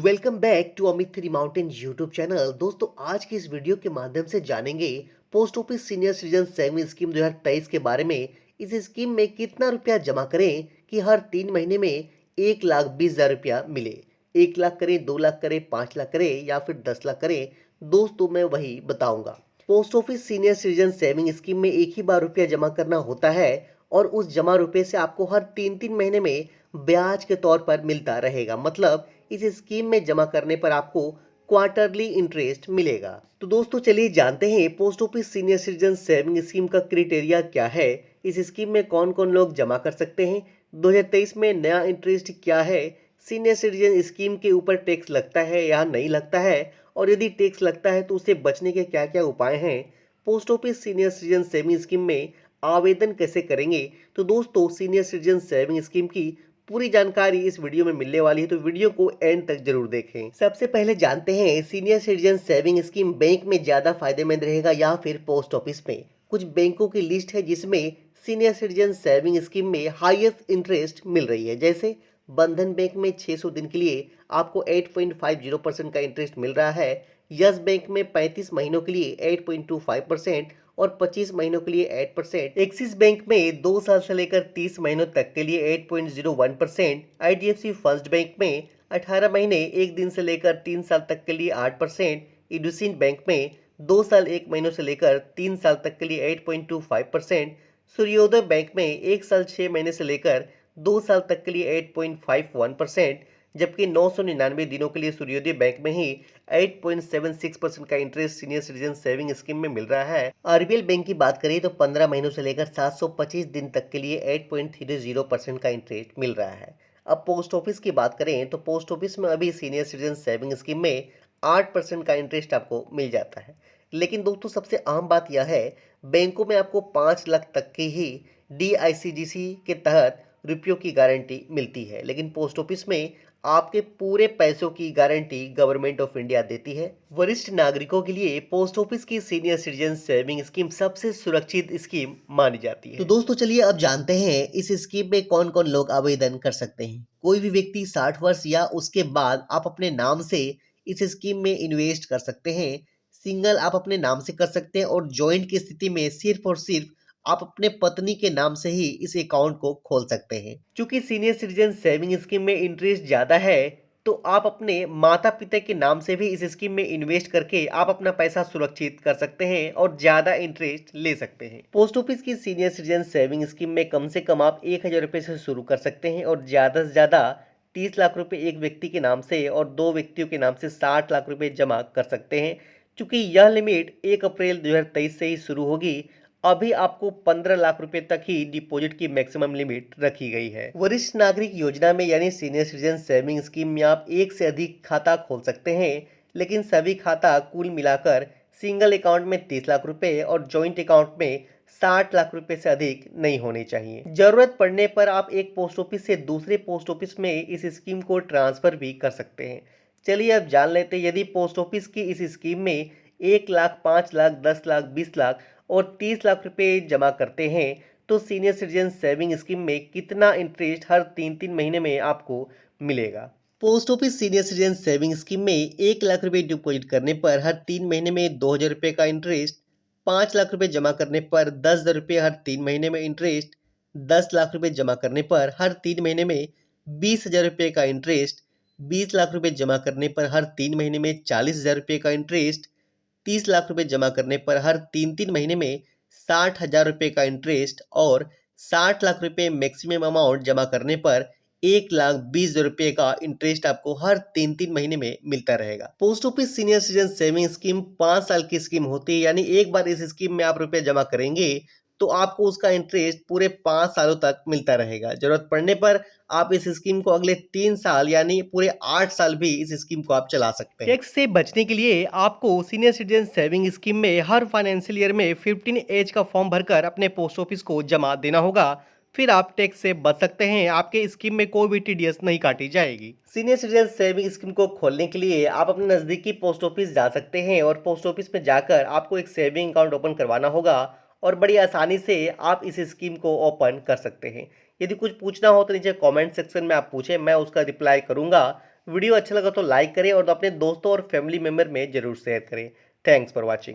Welcome back to Amit three mountain YouTube channel. दोस्तों, आज की इस वीडियो के माध्यम से जानेंगे post office senior citizen saving scheme 2023 के बारे में। इस स्कीम में कितना रुपया जमा करें कि हर 3 महीने में 1,20,000 रुपया मिले। 1 लाख करें, 2 लाख करें, 5 लाख करें या फिर 10 लाख करें। दोस्तों, मैं वही बताऊंगा। Post office senior citizen saving scheme में एक ही बार रुपया जमा करना होता है और उस जमा रुपये से आपको हर 3 महीने में ब्याज के तौर पर मिलता रहेगा। मतलब इस स्कीम में जमा करने पर आपको क्वार्टरली इंटरेस्ट मिलेगा। तो दोस्तों, चलिए जानते हैं post office senior citizen saving scheme का क्राइटेरिया क्या है। इस स्कीम में कौन कौन लोग जमा कर सकते हैं, 2023 में नया इंटरेस्ट क्या है, सीनियर सिटीजन स्कीम के ऊपर टैक्स लगता है या नहीं लगता है, और यदि टैक्स लगता है तो उससे बचने के क्या क्या उपाय हैं, post office senior citizen saving scheme में आवेदन कैसे करेंगे। तो दोस्तों, सीनियर सिटीजन सेविंग स्कीम की पूरी जानकारी इस वीडियो में मिलने वाली है, तो वीडियो को एंड तक जरूर देखें। सबसे पहले जानते हैं senior citizen saving scheme bank में ज्यादा फायदेमंद रहेगा या फिर पोस्ट ऑफिस में। कुछ बैंकों की लिस्ट है जिसमें सीनियर सिटीजन सेविंग स्कीम में हाईएस्ट इंटरेस्ट मिल रही है। जैसे बंधन बैंक में 600 दिन के लिए आपको 8.50% का इंटरेस्ट मिल रहा है। यस बैंक में 35 महीनों के लिए 8.25% और 25 महीनों के लिए 8%। एक्सिस बैंक में 2 साल से लेकर 30 महीनों तक के लिए 8.01%। आईडीएफसी फर्स्ट बैंक में 18 महीने 1 दिन से लेकर 3 साल तक के लिए 8%। इंडसइंड बैंक में 2 साल 1 महीनों से लेकर 3 साल तक के लिए 8.25%। सूर्योदय बैंक में 1 साल 6 महीने से लेकर 2 साल तक के लिए 8.51%। जबकि 999 दिनों के लिए सूर्योदय बैंक में ही 8.76% का interest senior citizen saving scheme में मिल रहा है। आरबीएल बैंक की बात करें तो 15 महीनों से लेकर 725 दिन तक के लिए 8.30% का इंटरेस्ट मिल रहा है। अब पोस्ट ऑफिस की बात करें तो पोस्ट ऑफिस में अभी सीनियर सिटीजन सेविंग स्कीम में 8% का इंटरेस्ट आपको मिल जाता है। लेकिन दोस्तों, सबसे अहम बात यह है, बैंकों में आपको 5 लाख तक की ही DICGC के तहत रुपयों की गारंटी मिलती है। लेकिन पोस्ट ऑफिस में आपके पूरे पैसों की गारंटी गवर्नमेंट ऑफ इंडिया देती है। वरिष्ठ नागरिकों के लिए पोस्ट ऑफिस की सीनियर सिटीजन सेविंग स्कीम सबसे सुरक्षित स्कीम मानी जाती है। तो दोस्तों, चलिए अब जानते हैं इस स्कीम में कौन कौन लोग आवेदन कर सकते हैं। कोई भी व्यक्ति 60 वर्ष या उसके बाद आप अपने नाम से इस स्कीम में इन्वेस्ट कर सकते हैं। सिंगल आप अपने नाम से कर सकते हैं और ज्वाइंट की स्थिति में सिर्फ और सिर्फ आप अपने पत्नी के नाम से ही इस अकाउंट को खोल सकते हैं। क्योंकि सीनियर सिटीजन सेविंग स्कीम में इंटरेस्ट ज्यादा है, तो आप अपने माता पिता के नाम से भी इस स्कीम में इन्वेस्ट करके आप अपना पैसा सुरक्षित कर सकते हैं और ज्यादा इंटरेस्ट ले सकते हैं। पोस्ट ऑफिस की सीनियर सिटीजन सेविंग स्कीम में कम से कम आप 1,000 रुपए से शुरू कर सकते हैं और ज्यादा से ज्यादा 30 लाख रुपए एक व्यक्ति के नाम से और 2 व्यक्तियों के नाम से 60 लाख रुपए जमा कर सकते हैं। चूंकि यह लिमिट 1 अप्रैल 2023 से ही शुरू होगी, अभी आपको 15 लाख रुपए तक ही डिपॉजिट की मैक्सिमम लिमिट रखी गई है। वरिष्ठ नागरिक योजना में यानी सीनियर सिटीजन सेविंग स्कीम में आप एक से अधिक खाता खोल सकते हैं, लेकिन सभी खाता कुल मिलाकर सिंगल अकाउंट में 30 लाख रुपए और जॉइंट अकाउंट में 60 लाख रुपए से अधिक नहीं होने चाहिए। जरूरत पड़ने पर आप एक पोस्ट ऑफिस से दूसरे पोस्ट ऑफिस में इस स्कीम को ट्रांसफर भी कर सकते हैं। चलिए अब जान लेते हैं, यदि पोस्ट ऑफिस की इस स्कीम में 1 लाख, 5 लाख, 10 लाख, 20 लाख और 30 लाख रुपए जमा करते हैं तो सीनियर सिटीजन सेविंग स्कीम में कितना इंटरेस्ट हर 3 महीने में आपको मिलेगा। Post office senior citizen saving scheme में 1 लाख रुपए डिपॉजिट करने पर हर 3 महीने में 2,000 रुपए का इंटरेस्ट, 5 लाख रुपए जमा करने पर 10,000 रुपए हर 3 महीने में इंटरेस्ट, 10 लाख रुपए जमा करने पर हर 3 महीने में 20,000 रुपए का इंटरेस्ट, 20 लाख रुपए जमा करने पर हर 3 महीने में 40,000 रुपए का इंटरेस्ट, 30 लाख रुपए जमा करने पर हर 3 महीने में 60,000 रुपए का इंटरेस्ट और 60 लाख रुपए मैक्सिमम अमाउंट जमा करने पर 1,20,000 रुपए का इंटरेस्ट आपको हर 3 महीने में मिलता रहेगा। Post office senior citizen saving scheme 5 साल की स्कीम होती है, यानी एक बार इस स्कीम में आप रुपए जमा करेंगे तो आपको उसका इंटरेस्ट पूरे 5 सालों तक मिलता रहेगा। जरूरत पड़ने पर आप इस स्कीम को अगले 3 साल यानी पूरे 8 साल भी इस स्कीम को आप चला सकते हैं। टैक्स से बचने के लिए आपको सीनियर सिटीजन सेविंग स्कीम में हर फाइनेंशियल ईयर में 15 एज का फॉर्म भरकर अपने पोस्ट ऑफिस को जमा देना होगा। फिर आप टैक्स से बच सकते हैं, आपके स्कीम में कोई भी टीडीएस नहीं काटी जाएगी। सीनियर सिटीजन सेविंग स्कीम को खोलने के लिए आप अपने नजदीकी पोस्ट ऑफिस जा सकते हैं और पोस्ट ऑफिस में जाकर आपको एक सेविंग अकाउंट ओपन करवाना होगा और बड़ी आसानी से आप इस स्कीम को ओपन कर सकते हैं। यदि कुछ पूछना हो तो नीचे कमेंट सेक्शन में आप पूछें, मैं उसका रिप्लाई करूंगा। वीडियो अच्छा लगा तो लाइक करें और अपने दोस्तों और फैमिली मेंबर में जरूर शेयर करें। Thanks for watching.